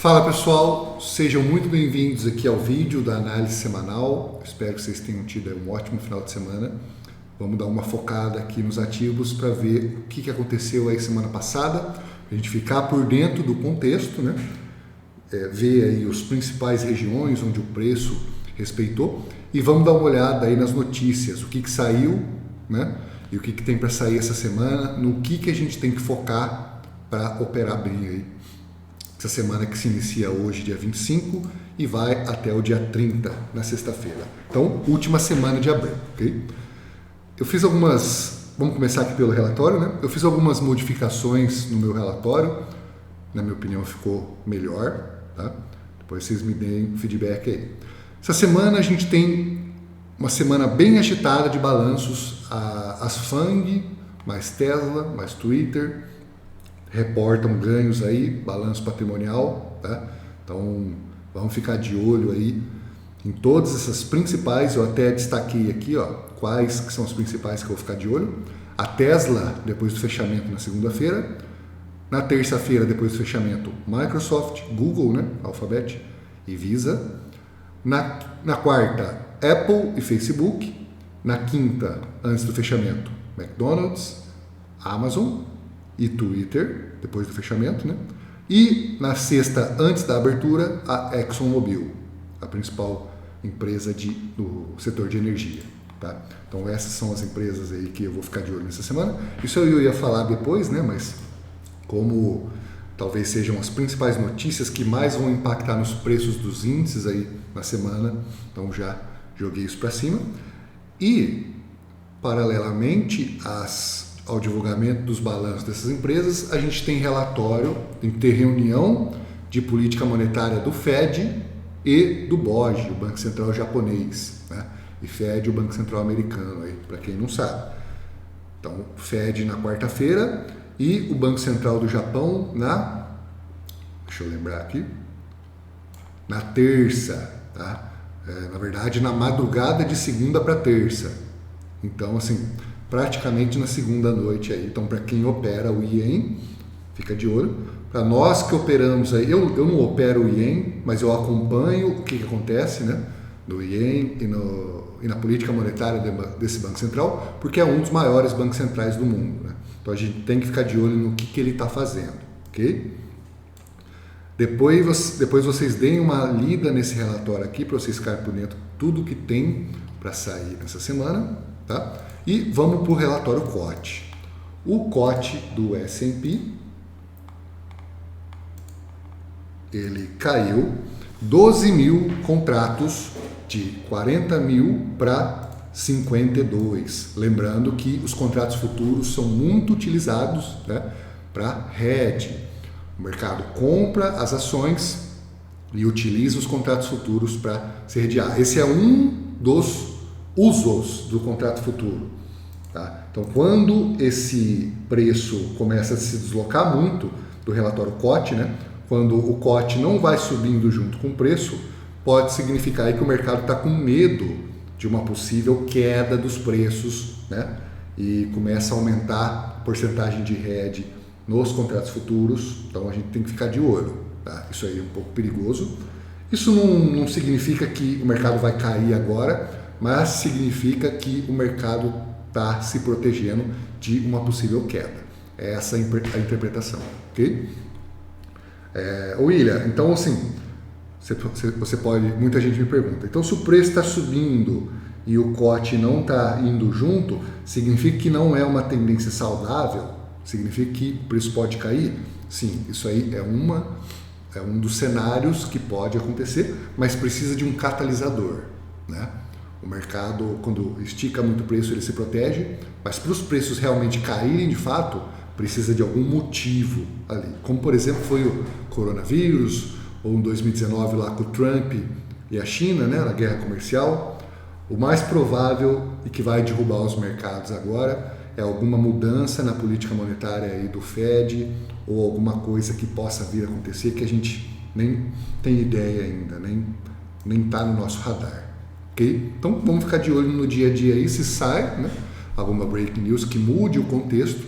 Fala pessoal, sejam muito bem-vindos aqui ao vídeo da análise semanal. Espero que vocês tenham tido um ótimo final de semana. Vamos dar uma focada aqui nos ativos para ver o que aconteceu aí semana passada, para a gente ficar por dentro do contexto, né? Ver aí os principais regiões onde o preço respeitou e vamos dar uma olhada aí nas notícias, o que saiu, né? E o que tem para sair essa semana, no que a gente tem que focar para operar bem aí. Essa semana que se inicia hoje, dia 25, e vai até o dia 30, na sexta-feira. Então, última semana de abril, ok? Eu fiz algumas... Vamos começar aqui pelo relatório, né? Eu fiz algumas modificações no meu relatório. Na minha opinião, ficou melhor, tá? Depois vocês me deem feedback aí. Essa semana a gente tem uma semana bem agitada de balanços. As FANG, mais Tesla, mais Twitter... reportam ganhos aí, balanço patrimonial, tá? Então, vamos ficar de olho aí em todas essas principais. Eu até destaquei aqui, ó, quais que são as principais que eu vou ficar de olho. A Tesla, depois do fechamento na segunda-feira. Na terça-feira, depois do fechamento, Microsoft, Google, né? Alphabet e Visa. Na quarta, Apple e Facebook. Na quinta, antes do fechamento, McDonald's, Amazon e Twitter, depois do fechamento, né? E na sexta, antes da abertura, a ExxonMobil, a principal empresa do setor de energia, tá? Então essas são as empresas aí que eu vou ficar de olho nessa semana. Isso eu ia falar depois, né? Mas como talvez sejam as principais notícias que mais vão impactar nos preços dos índices aí na semana, então já joguei isso para cima. E paralelamente ao divulgamento dos balanços dessas empresas, a gente tem relatório, tem que ter reunião de política monetária do Fed e do BOJ, o Banco Central japonês, né? E Fed, o Banco Central americano, para quem não sabe. Então, Fed na quarta-feira e o Banco Central do Japão deixa eu lembrar aqui, na terça, tá? Na verdade, na madrugada de segunda para terça. Então, assim, praticamente na segunda noite aí. Então, para quem opera o Ien, fica de olho. Para nós que operamos aí, eu não opero o Ien, mas eu acompanho o que acontece, né, no Ien e na política monetária desse Banco Central, porque é um dos maiores bancos centrais do mundo, né? Então a gente tem que ficar de olho no que ele está fazendo, ok? Depois vocês deem uma lida nesse relatório aqui para vocês ficarem por dentro de tudo que tem para sair nessa semana, tá? E vamos para o relatório COT. O COT do S&P, ele caiu 12 mil contratos de 40 mil para 52. Lembrando que os contratos futuros são muito utilizados, né, para hedge. O mercado compra as ações e utiliza os contratos futuros para se hedgear. Esse é um dos usos do contrato futuro, tá? Então, quando esse preço começa a se deslocar muito do relatório COT, né? Quando o COT não vai subindo junto com o preço, pode significar aí que o mercado está com medo de uma possível queda dos preços, né? E começa a aumentar a porcentagem de hedge nos contratos futuros. Então, a gente tem que ficar de olho, tá? Isso aí é um pouco perigoso. Isso não significa que o mercado vai cair agora, mas significa que o mercado está se protegendo de uma possível queda. Essa é a interpretação, ok? William, então assim, você pode, muita gente me pergunta, então se o preço está subindo e o COT não está indo junto, significa que não é uma tendência saudável? Significa que o preço pode cair? Sim, isso aí é um dos cenários que pode acontecer, mas precisa de um catalisador, né? O mercado, quando estica muito o preço, ele se protege, mas para os preços realmente caírem de fato, precisa de algum motivo ali. Como, por exemplo, foi o coronavírus, ou em 2019 lá com o Trump e a China, né, na guerra comercial. O mais provável e que vai derrubar os mercados agora é alguma mudança na política monetária aí do Fed ou alguma coisa que possa vir a acontecer que a gente nem tem ideia ainda, nem está no nosso radar. Okay? Então vamos ficar de olho no dia a dia aí, se sai, né, alguma breaking news que mude o contexto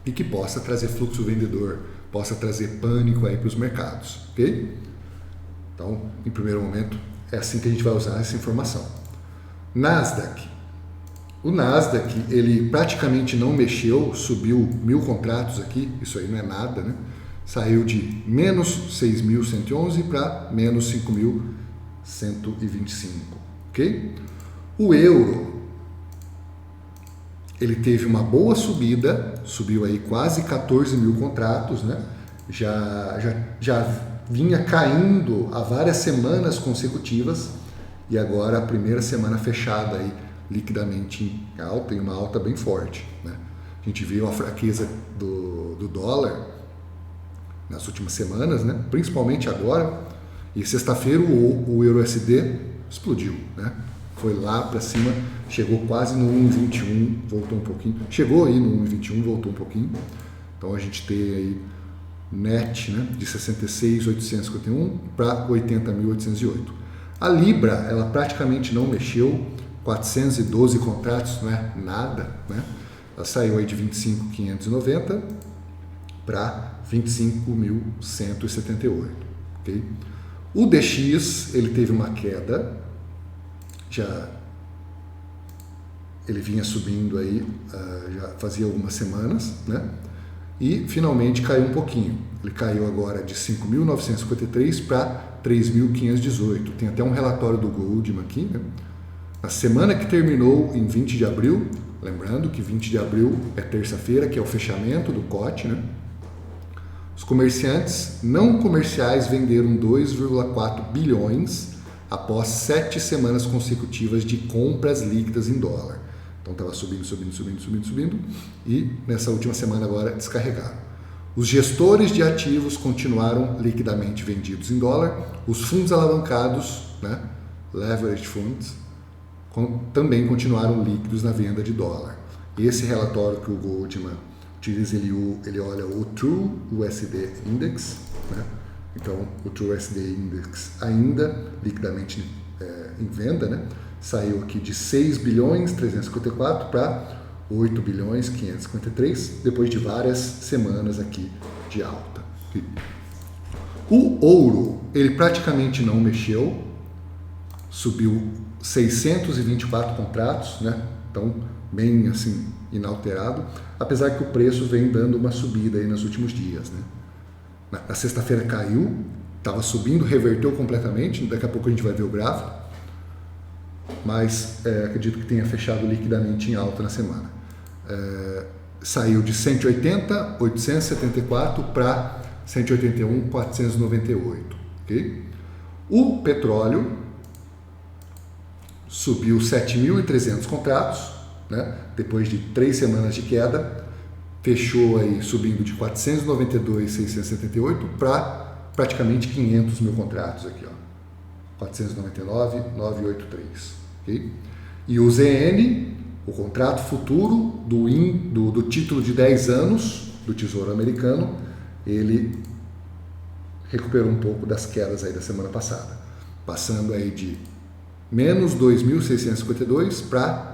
e que possa trazer fluxo vendedor possa trazer pânico aí para os mercados, ok? Então, em primeiro momento, é assim que a gente vai usar essa informação. Nasdaq. O Nasdaq, ele praticamente não mexeu, subiu 1.000 contratos aqui, isso aí não é nada, né? Saiu de menos 6.111 para menos 5.125, ok? O euro, ele teve uma boa subida, subiu aí quase 14.000 contratos, né? Já vinha caindo há várias semanas consecutivas e agora a primeira semana fechada aí liquidamente em alta, e uma alta bem forte, né? A gente viu a fraqueza do dólar nas últimas semanas, né? Principalmente agora, e sexta-feira o EURUSD explodiu, né? Foi lá para cima, chegou quase no 1,21, voltou um pouquinho, chegou aí no 1,21, voltou um pouquinho, então a gente tem aí net, né, de 66.851 para 80.808. A Libra, ela praticamente não mexeu, 412 contratos, não é nada, né? Ela saiu aí de 25.590 para 25.178, ok? O DX, ele teve uma queda, ele vinha subindo aí, já fazia algumas semanas, né? E finalmente caiu um pouquinho. Ele caiu agora de 5.953 para 3.518. Tem até um relatório do Goldman aqui, né? Na semana que terminou em 20 de abril, lembrando que 20 de abril é terça-feira, que é o fechamento do COT, né? Os comerciantes não comerciais venderam 2,4 bilhões após 7 semanas consecutivas de compras líquidas em dólar. Então estava subindo e nessa última semana agora descarregaram. Os gestores de ativos continuaram liquidamente vendidos em dólar, os fundos alavancados, né, leverage funds, também continuaram líquidos na venda de dólar. Esse relatório que o Goldman utiliza, ele olha o True USD Index, né? Então o True USD Index ainda liquidamente em venda, né? Saiu aqui de 6 bilhões 354 para 8 bilhões 553, depois de várias semanas aqui de alta. O ouro, ele praticamente não mexeu, subiu 624 contratos, né? Então bem assim inalterado, apesar que o preço vem dando uma subida aí nos últimos dias, né? Na sexta-feira caiu, estava subindo, reverteu completamente, daqui a pouco a gente vai ver o gráfico, mas acredito que tenha fechado liquidamente em alta na semana. Saiu de 180.874 para 181.498, ok? O petróleo subiu 7.300 contratos, né? Depois de 3 semanas de queda, fechou aí subindo de 492.678 para praticamente 500 mil contratos aqui, ó, 499.983, ok? E o ZN, o contrato futuro do título de 10 anos do Tesouro Americano, ele recuperou um pouco das quedas aí da semana passada, passando aí de menos 2.652 para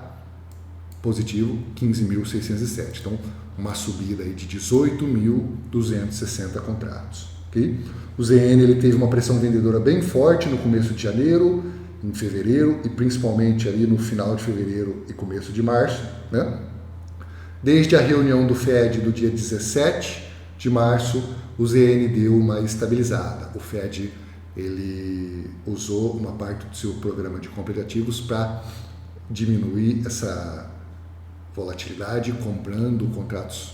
positivo 15.607. Então, uma subida aí de 18.260 contratos. Okay? O ZN ele teve uma pressão vendedora bem forte no começo de janeiro, em fevereiro e principalmente ali no final de fevereiro e começo de março, né? Desde a reunião do Fed do dia 17 de março, o ZN deu uma estabilizada. O Fed ele usou uma parte do seu programa de compra de ativos para diminuir essa volatilidade, comprando contratos,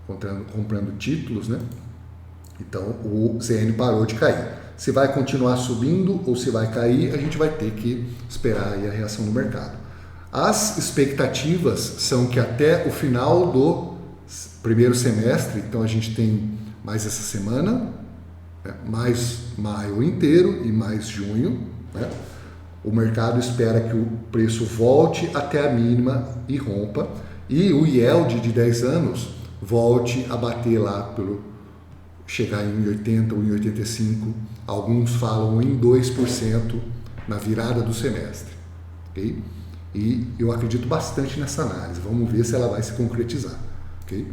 comprando títulos, né? Então o ZN parou de cair. Se vai continuar subindo ou se vai cair, a gente vai ter que esperar aí a reação do mercado. As expectativas são que até o final do primeiro semestre, então a gente tem mais essa semana, né, mais maio inteiro e mais junho, né, o mercado espera que o preço volte até a mínima e rompa, e o yield de 10 anos volte a bater lá pelo chegar em 1,80 ou 1,85, alguns falam em 2% na virada do semestre, ok? E eu acredito bastante nessa análise, vamos ver se ela vai se concretizar, ok?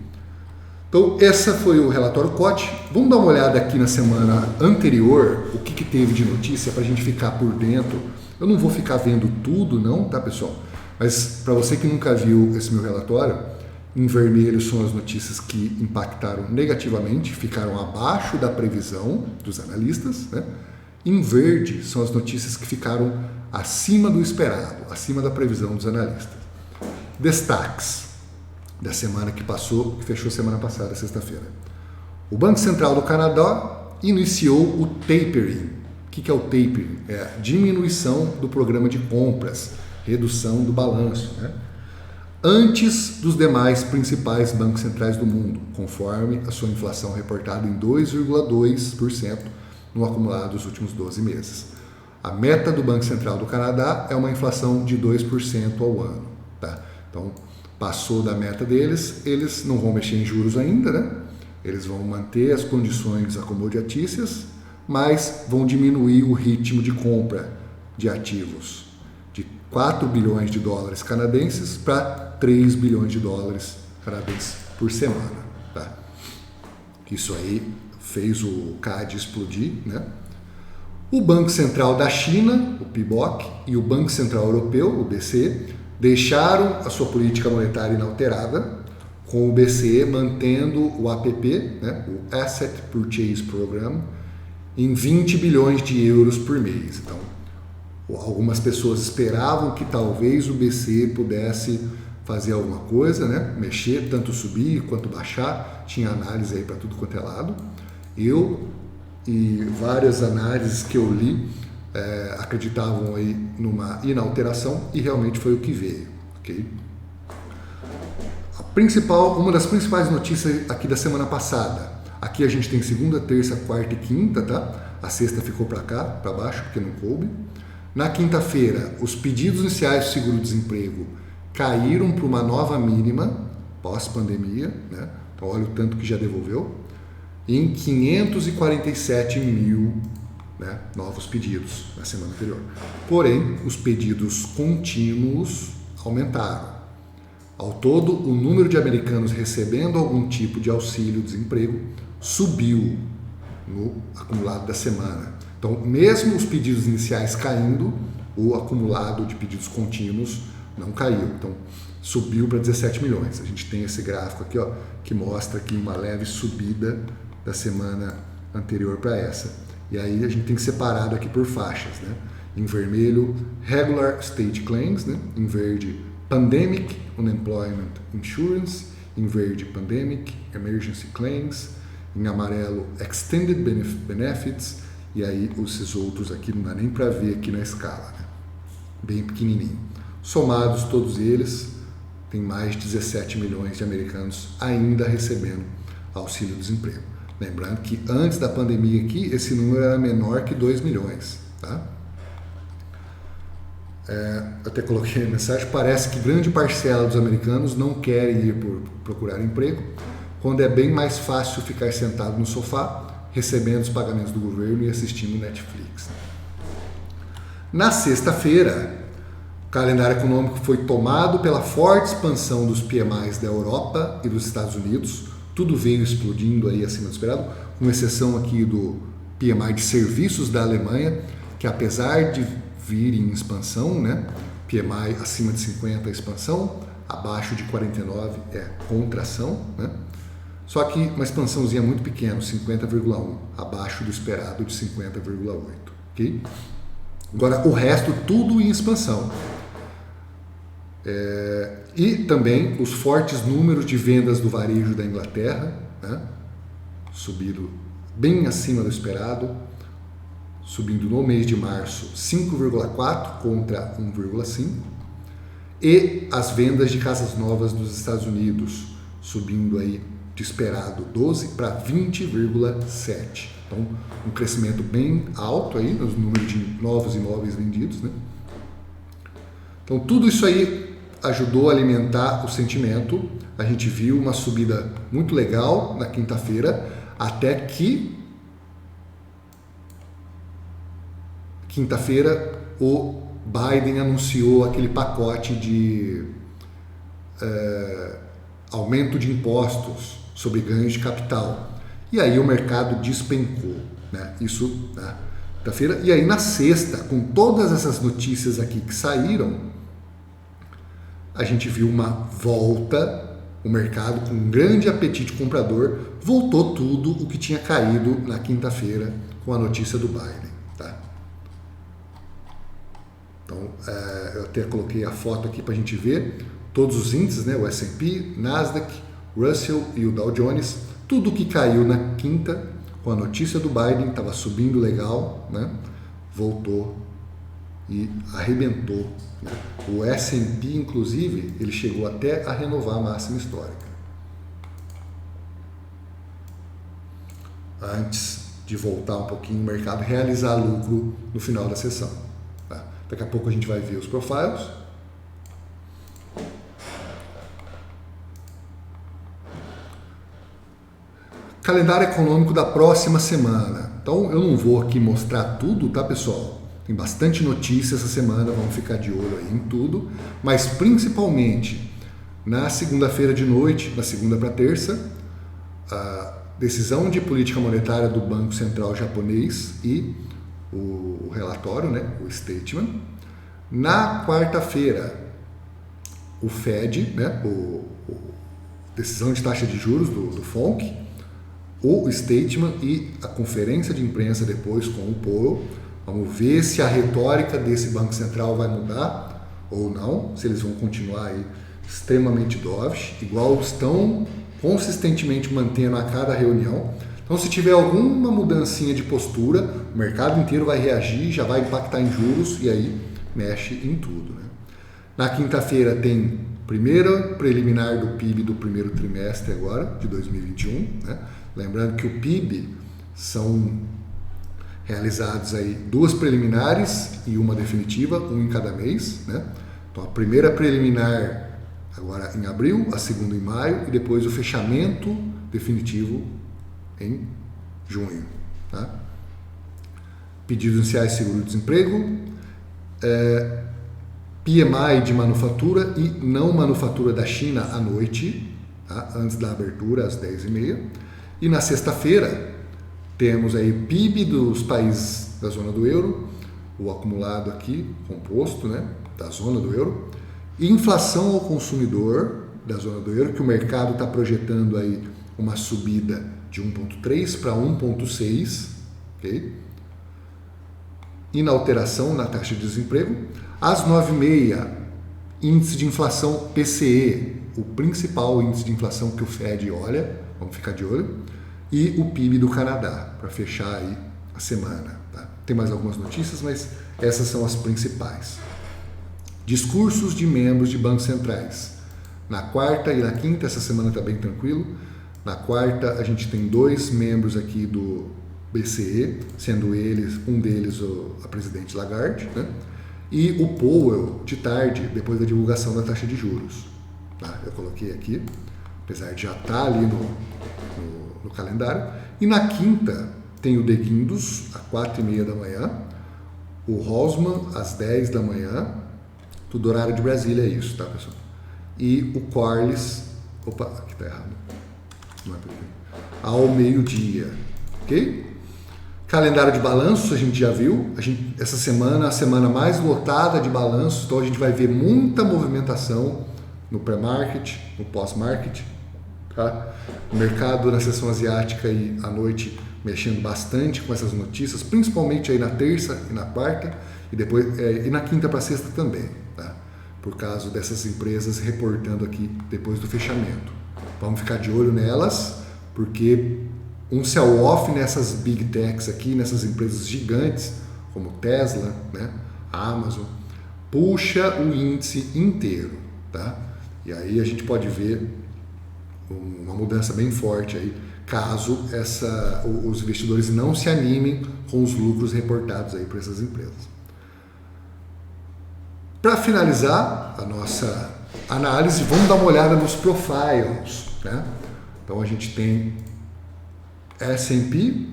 Então, essa foi o relatório COT. Vamos dar uma olhada aqui na semana anterior, o que teve de notícia para a gente ficar por dentro. Eu não vou ficar vendo tudo não, tá pessoal? Mas para você que nunca viu esse meu relatório, em vermelho são as notícias que impactaram negativamente, ficaram abaixo da previsão dos analistas, né? Em verde são as notícias que ficaram acima do esperado, acima da previsão dos analistas. Destaques da semana que passou, que fechou semana passada, sexta-feira. O Banco Central do Canadá iniciou o tapering. O que é o tapering? É a diminuição do programa de compras, redução do balanço, né? Antes dos demais principais bancos centrais do mundo, conforme a sua inflação reportada em 2,2% no acumulado dos últimos 12 meses. A meta do Banco Central do Canadá é uma inflação de 2% ao ano. Tá? Então, passou da meta deles, eles não vão mexer em juros ainda, né? Eles vão manter as condições acomodiatícias, mas vão diminuir o ritmo de compra de ativos de 4 bilhões de dólares canadenses para 3 bilhões de dólares canadenses por semana. Tá? Isso aí fez o CAD explodir, né? O Banco Central da China, o PBOC, e o Banco Central Europeu, o BCE, deixaram a sua política monetária inalterada, com o BCE mantendo o APP, né, o Asset Purchase Program, em 20 bilhões de euros por mês. Então, algumas pessoas esperavam que talvez o BCE pudesse fazer alguma coisa, né, mexer, tanto subir quanto baixar, tinha análise aí para tudo quanto é lado. Eu e várias análises que eu li acreditavam aí numa inalteração e realmente foi o que veio. Okay? Uma das principais notícias aqui da semana passada. Aqui a gente tem segunda, terça, quarta e quinta, tá? A sexta ficou para cá, para baixo, porque não coube. Na quinta-feira, os pedidos iniciais de seguro-desemprego caíram para uma nova mínima pós-pandemia, né? Então olha o tanto que já devolveu, em 547 mil, né, novos pedidos na semana anterior. Porém, os pedidos contínuos aumentaram. Ao todo, o número de americanos recebendo algum tipo de auxílio-desemprego subiu no acumulado da semana. Então, mesmo os pedidos iniciais caindo, o acumulado de pedidos contínuos não caiu. Então, subiu para 17 milhões. A gente tem esse gráfico aqui, ó, que mostra aqui uma leve subida da semana anterior para essa. E aí a gente tem que separar aqui por faixas, né? Em vermelho, Regular State Claims, né? Em verde, Pandemic Unemployment Insurance, em verde, Pandemic Emergency Claims, em amarelo, Extended Benefits, e aí esses outros aqui não dá nem para ver aqui na escala, né? Bem pequenininho. Somados todos eles, tem mais de 17 milhões de americanos ainda recebendo auxílio-desemprego. Lembrando que antes da pandemia aqui, esse número era menor que 2 milhões. Tá? Até coloquei a mensagem, parece que grande parcela dos americanos não querem ir procurar emprego, quando é bem mais fácil ficar sentado no sofá, recebendo os pagamentos do governo e assistindo Netflix. Na sexta-feira, o calendário econômico foi tomado pela forte expansão dos PMIs da Europa e dos Estados Unidos. Tudo veio explodindo aí acima do esperado, com exceção aqui do PMI de serviços da Alemanha, que apesar de vir em expansão, né, PMI acima de 50 é expansão, abaixo de 49 é contração, né, só que uma expansãozinha muito pequena, 50,1, abaixo do esperado de 50,8. Okay? Agora, o resto tudo em expansão. E também os fortes números de vendas do varejo da Inglaterra, né, subiram bem acima do esperado, subindo no mês de março 5,4 contra 1,5, e as vendas de casas novas dos Estados Unidos subindo aí de esperado 12 para 20,7. Então, um crescimento bem alto aí nos números de novos imóveis vendidos, né? Então, tudo isso aí ajudou a alimentar o sentimento. A gente viu uma subida muito legal na quinta-feira, até que quinta-feira o Biden anunciou aquele pacote de aumento de impostos sobre ganhos de capital. E aí o mercado despencou, né? Isso na quinta-feira. E aí na sexta, com todas essas notícias aqui que saíram, a gente viu uma volta, o mercado com um grande apetite comprador, voltou tudo o que tinha caído na quinta-feira com a notícia do Biden. Tá? Então, eu até coloquei a foto aqui para a gente ver todos os índices, né? O S&P, Nasdaq, Russell e o Dow Jones, tudo que caiu na quinta com a notícia do Biden, estava subindo legal, né? Voltou e arrebentou. Né? O S&P, inclusive, ele chegou até a renovar a máxima histórica. Antes de voltar um pouquinho o mercado, realizar lucro no final da sessão. Tá? Daqui a pouco a gente vai ver os profiles. Calendário econômico da próxima semana. Então eu não vou aqui mostrar tudo, tá, pessoal? Tem bastante notícia essa semana, vamos ficar de olho aí em tudo, mas principalmente na segunda-feira de noite, na segunda para terça, a decisão de política monetária do Banco Central japonês e o relatório, né, o statement. Na quarta-feira, o Fed, né, decisão de taxa de juros do FONC, o statement e a conferência de imprensa depois com o Powell. Vamos ver se a retórica desse Banco Central vai mudar ou não, se eles vão continuar aí extremamente dovish, igual estão consistentemente mantendo a cada reunião. Então, se tiver alguma mudancinha de postura, o mercado inteiro vai reagir, já vai impactar em juros e aí mexe em tudo. Né? Na quinta-feira tem primeira preliminar do PIB do primeiro trimestre agora, de 2021. Né? Lembrando que o PIB são realizados aí 2 preliminares e uma definitiva, um em cada mês. Né? Então a primeira preliminar agora em abril, a segunda em maio e depois o fechamento definitivo em junho. Tá? Pedidos iniciais de seguro-desemprego, PMI de manufatura e não manufatura da China à noite, tá? Antes da abertura, às 10h30. E na sexta-feira temos aí PIB dos países da zona do euro, o acumulado aqui, composto, né, da zona do euro, e inflação ao consumidor da zona do euro, que o mercado está projetando aí uma subida de 1,3 para 1,6, ok? Inalteração na taxa de desemprego. Às 9h30, índice de inflação PCE, o principal índice de inflação que o Fed olha, vamos ficar de olho, e o PIB do Canadá, para fechar aí a semana. Tá? Tem mais algumas notícias, mas essas são as principais. Discursos de membros de bancos centrais. Na quarta e na quinta, essa semana está bem tranquilo. Na quarta, a gente tem 2 membros aqui do BCE, sendo eles, um deles a presidente Lagarde, né? E o Powell, de tarde, depois da divulgação da taxa de juros. Tá? Eu coloquei aqui, apesar de já estar ali no calendário. E na quinta tem o De Guindos, às 4h30 da manhã, o Rosman, às 10 da manhã, tudo horário de Brasília, é isso, tá, pessoal? E o Corliss, opa, aqui tá errado, não é por aqui, ao meio-dia, ok? Calendário de balanços, a gente já viu, essa semana, a semana mais lotada de balanços, então a gente vai ver muita movimentação no pré-market, no pós-market, tá? O mercado na sessão asiática aí à noite mexendo bastante com essas notícias, principalmente aí na terça e na quarta, e depois e na quinta para sexta também, tá? Por causa dessas empresas reportando aqui depois do fechamento. Vamos ficar de olho nelas, porque um sell-off nessas big techs aqui, nessas empresas gigantes, como Tesla, né, Amazon, puxa o índice inteiro, tá? E aí a gente pode ver uma mudança bem forte aí, caso os investidores não se animem com os lucros reportados aí por essas empresas. Para finalizar a nossa análise, vamos dar uma olhada nos profiles, né? Então a gente tem S&P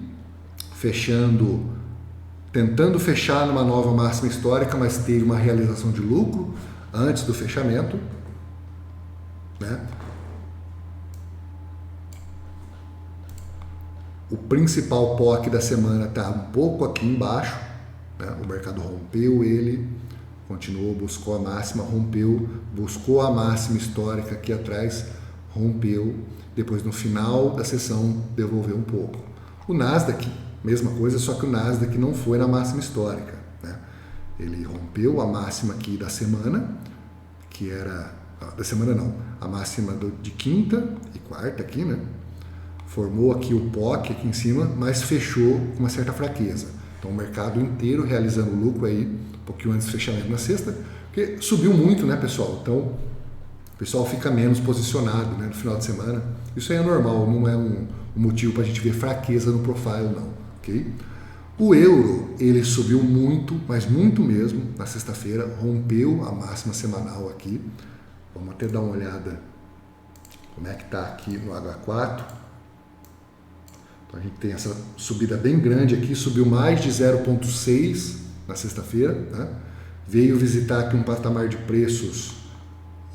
tentando fechar numa nova máxima histórica, mas teve uma realização de lucro antes do fechamento, né? O principal POC da semana está um pouco aqui embaixo, né? O mercado rompeu ele, continuou, buscou a máxima, rompeu, buscou a máxima histórica aqui atrás, rompeu, depois no final da sessão devolveu um pouco. O Nasdaq, mesma coisa, só que o Nasdaq não foi na máxima histórica, né? Ele rompeu a máxima aqui da semana, que era, da semana não, a máxima de quinta e quarta aqui, né? Formou aqui o POC aqui em cima, mas fechou com uma certa fraqueza. Então o mercado inteiro realizando lucro aí, um pouquinho antes do fechamento na sexta, porque subiu muito, né, pessoal? Então o pessoal fica menos posicionado, né, no final de semana. Isso aí é normal, não é um motivo para a gente ver fraqueza no profile, não, ok? O euro, ele subiu muito, mas muito mesmo, na sexta-feira, rompeu a máxima semanal aqui. Vamos até dar uma olhada como é que está aqui no H4. Então a gente tem essa subida bem grande aqui, subiu mais de 0,6 na sexta-feira, né? Veio visitar aqui um patamar de preços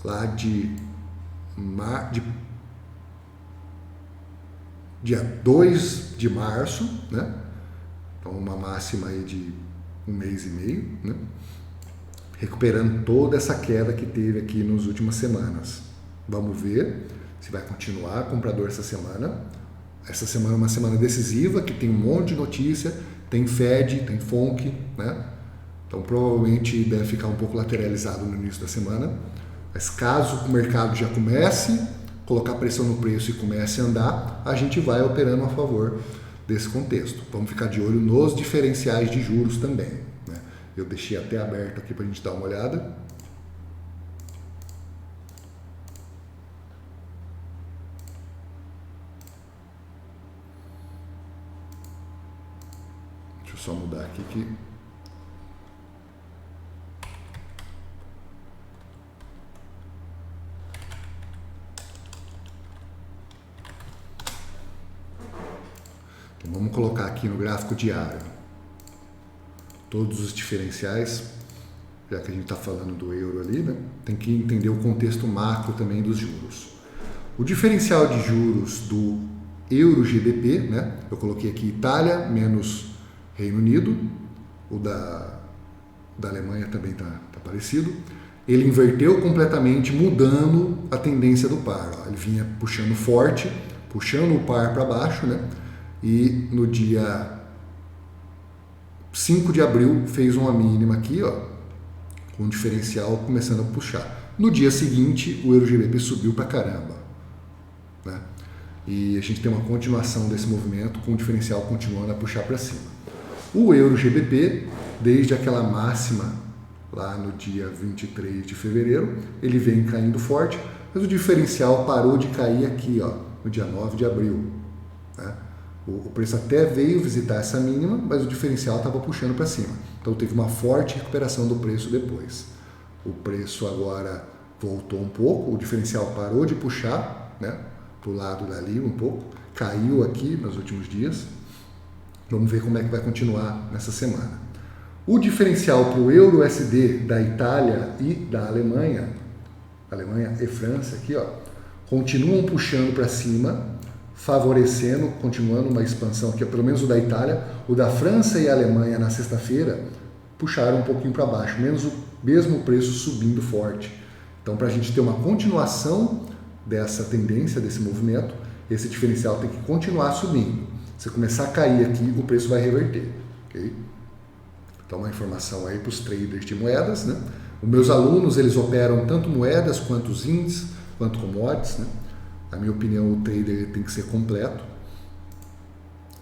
lá de dia 2 de março, né? Então uma máxima aí de um mês e meio, né? Recuperando toda essa queda que teve aqui nas últimas semanas. Vamos ver se vai continuar comprador essa semana. Essa semana é uma semana decisiva, que tem um monte de notícia, tem Fed, tem FONC, né? Então provavelmente deve ficar um pouco lateralizado no início da semana. Mas caso o mercado já comece a colocar pressão no preço e comece a andar, a gente vai operando a favor desse contexto. Vamos ficar de olho nos diferenciais de juros também, né? Eu deixei até aberto aqui para a gente dar uma olhada. Deixa eu só mudar aqui que... Então, vamos colocar aqui no gráfico diário todos os diferenciais, já que a gente está falando do euro ali, né? Tem que entender o contexto macro também dos juros. O diferencial de juros do euro GBP, né? Eu coloquei aqui Itália menos Reino Unido, o da Alemanha também está parecido. Ele inverteu completamente, mudando a tendência do par. Ó. Ele vinha puxando forte, puxando o par para baixo, né? E no dia 5 de abril fez uma mínima aqui, ó, com o diferencial começando a puxar. No dia seguinte, o euro GBP subiu pra caramba, né? E a gente tem uma continuação desse movimento, com o diferencial continuando a puxar para cima. O euro GBP, desde aquela máxima lá no dia 23 de fevereiro, ele vem caindo forte, mas o diferencial parou de cair aqui, ó, no dia 9 de abril, né? O preço até veio visitar essa mínima, mas o diferencial estava puxando para cima. Então teve uma forte recuperação do preço depois. O preço agora voltou um pouco, o diferencial parou de puxar, né, para o lado dali um pouco, caiu aqui nos últimos dias. Vamos ver como é que vai continuar nessa semana. O diferencial para o euro-USD da Itália e da Alemanha e França aqui, ó, continuam puxando para cima, favorecendo, continuando uma expansão aqui, pelo menos o da Itália. O da França e Alemanha na sexta-feira puxaram um pouquinho para baixo, menos o mesmo preço subindo forte. Então, para a gente ter uma continuação dessa tendência, desse movimento, esse diferencial tem que continuar subindo. Se começar a cair aqui, o preço vai reverter, ok? Então, uma informação aí para os traders de moedas, né? Os meus alunos, eles operam tanto moedas, quanto os índices, quanto commodities, né? Na minha opinião, o trader tem que ser completo,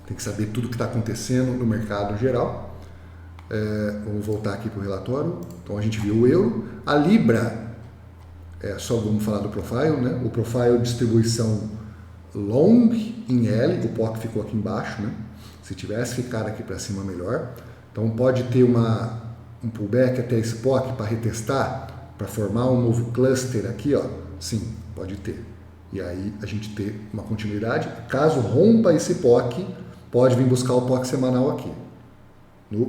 tem que saber tudo o que está acontecendo no mercado geral. Vamos voltar aqui para o relatório. Então a gente viu o euro, a Libra, só vamos falar do profile, né? O profile distribuição long em L, o POC ficou aqui embaixo, né? Se tivesse ficado aqui para cima, melhor. Então pode ter um pullback até esse POC para retestar, para formar um novo cluster aqui, ó. Sim, pode ter. E aí a gente ter uma continuidade. Caso rompa esse POC, pode vir buscar o POC semanal aqui, no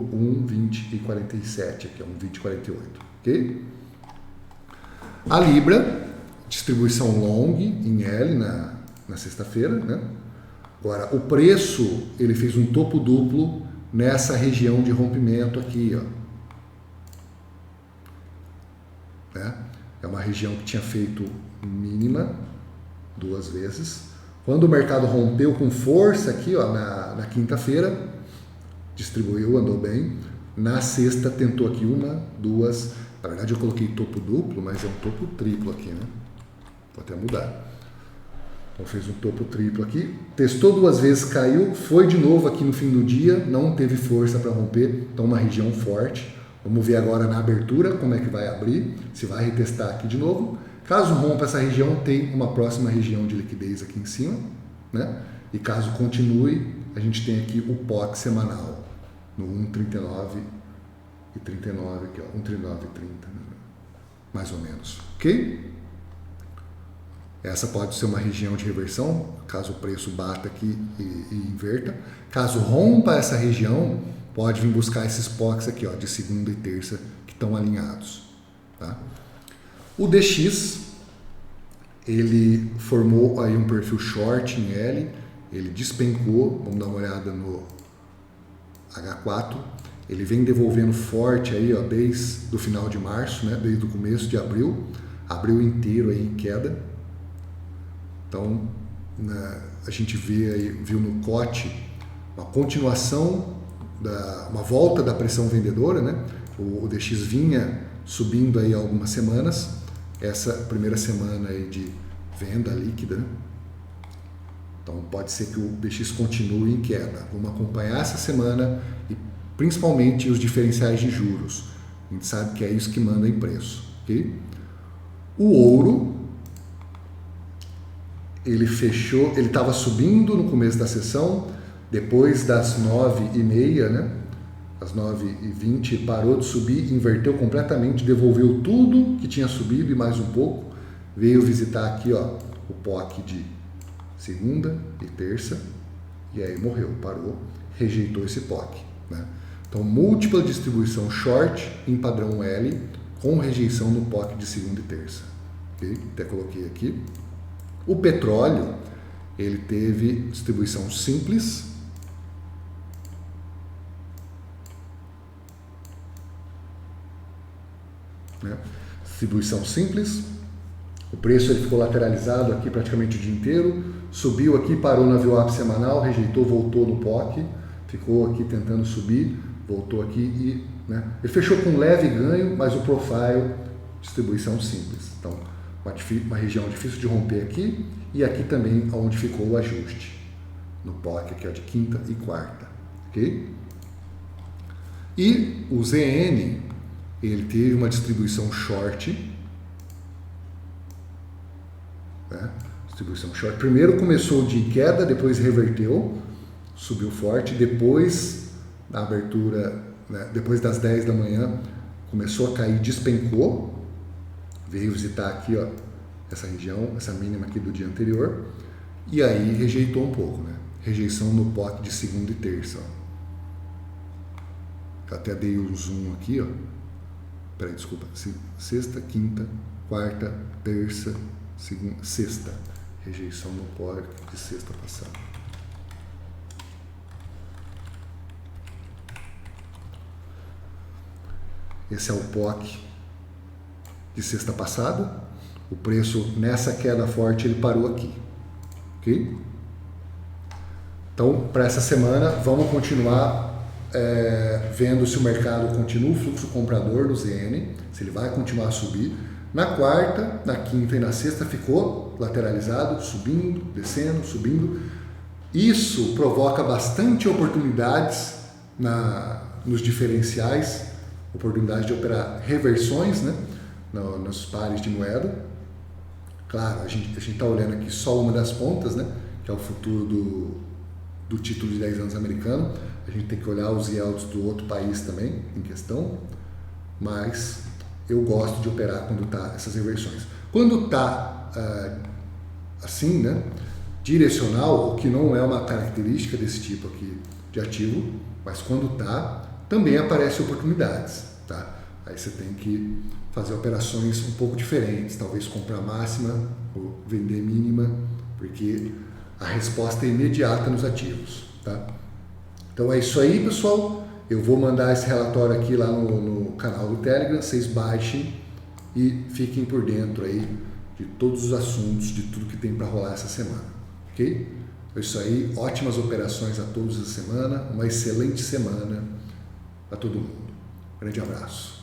1,2047, aqui é 1,2048, ok? A Libra, distribuição long em L na sexta-feira, né? Agora, o preço, ele fez um topo duplo nessa região de rompimento aqui, ó. Né? É uma região que tinha feito mínima 2 vezes. Quando o mercado rompeu com força aqui, ó, na quinta-feira, distribuiu, andou bem. Na sexta tentou aqui 1, 2, na verdade eu coloquei topo duplo, mas é um topo triplo aqui, né? Vou até mudar. Então fez um topo triplo aqui, testou 2 vezes, caiu, foi de novo aqui no fim do dia, não teve força para romper, então uma região forte. Vamos ver agora na abertura como é que vai abrir, se vai retestar aqui de novo. Caso rompa essa região, tem uma próxima região de liquidez aqui em cima, né? E caso continue, a gente tem aqui o POC semanal no 1,39,39 aqui, ó, 1,39,30, né? Mais ou menos, ok? Essa pode ser uma região de reversão, caso o preço bata aqui e inverta. Caso rompa essa região, pode vir buscar esses POCs aqui, ó, de segunda e terça, que estão alinhados. Tá? O DX, ele formou aí um perfil short em L, ele despencou, vamos dar uma olhada no H4, ele vem devolvendo forte aí, ó, desde o final de março, né, desde o começo de abril, abril inteiro aí em queda. Então, a gente viu no COT uma continuação, uma volta da pressão vendedora, né? O DX vinha subindo aí há algumas semanas, essa primeira semana aí de venda líquida, né? Então pode ser que o DX continue em queda. Vamos acompanhar essa semana e principalmente os diferenciais de juros. A gente sabe que é isso que manda em preço, ok? O ouro, ele fechou, ele estava subindo no começo da sessão, depois das 9h30, né? Às 9h20 parou de subir, inverteu completamente, devolveu tudo que tinha subido e mais um pouco, veio visitar aqui, ó, o POC de segunda e terça, e aí morreu, parou, rejeitou esse POC, né? Então, múltipla distribuição short em padrão L, com rejeição no POC de segunda e terça, ok? Até coloquei aqui. O petróleo, ele teve distribuição simples, né? Distribuição simples, o preço ele ficou lateralizado aqui praticamente o dia inteiro, subiu aqui, parou na VWAP semanal, rejeitou, voltou no POC, ficou aqui tentando subir, voltou aqui e, né? Ele fechou com um leve ganho, mas o profile, distribuição simples. Então, uma região difícil de romper aqui e aqui também onde ficou o ajuste no POC aqui, ó, de quinta e quarta, ok? E o ZN, ele teve uma distribuição short, né? Distribuição short, primeiro começou de queda, depois reverteu, subiu forte, depois na abertura, né, depois das 10 da manhã começou a cair, despencou, veio visitar aqui, ó, essa região, essa mínima aqui do dia anterior, e aí rejeitou um pouco, né? Rejeição no POC de segunda e terça, ó. Eu até dei um zoom aqui, ó. Peraí, desculpa. Sexta, quinta, quarta, terça, segunda, sexta. Rejeição no POC de sexta passada. Esse é o POC de sexta passada. O preço nessa queda forte ele parou aqui, ok? Então, para essa semana, vamos continuar vendo se o mercado continua o fluxo comprador do ZN, se ele vai continuar a subir. Na quarta, na quinta e na sexta ficou lateralizado, subindo, descendo, subindo. Isso provoca bastante oportunidades nos diferenciais, oportunidade de operar reversões, né, nos pares de moeda. Claro, a gente está olhando aqui só uma das pontas, né, que é o futuro do título de 10 anos americano. A gente tem que olhar os yields do outro país também em questão, mas eu gosto de operar quando está essas reversões. Quando está assim, né, direcional, o que não é uma característica desse tipo aqui de ativo, mas quando está, também aparecem oportunidades, tá? Aí você tem que fazer operações um pouco diferentes, talvez comprar máxima ou vender mínima, porque a resposta é imediata nos ativos, tá? Então é isso aí, pessoal. Eu vou mandar esse relatório aqui lá no canal do Telegram, vocês baixem e fiquem por dentro aí de todos os assuntos, de tudo que tem para rolar essa semana, ok? É isso aí, ótimas operações a todos essa semana, uma excelente semana a todo mundo. Grande abraço.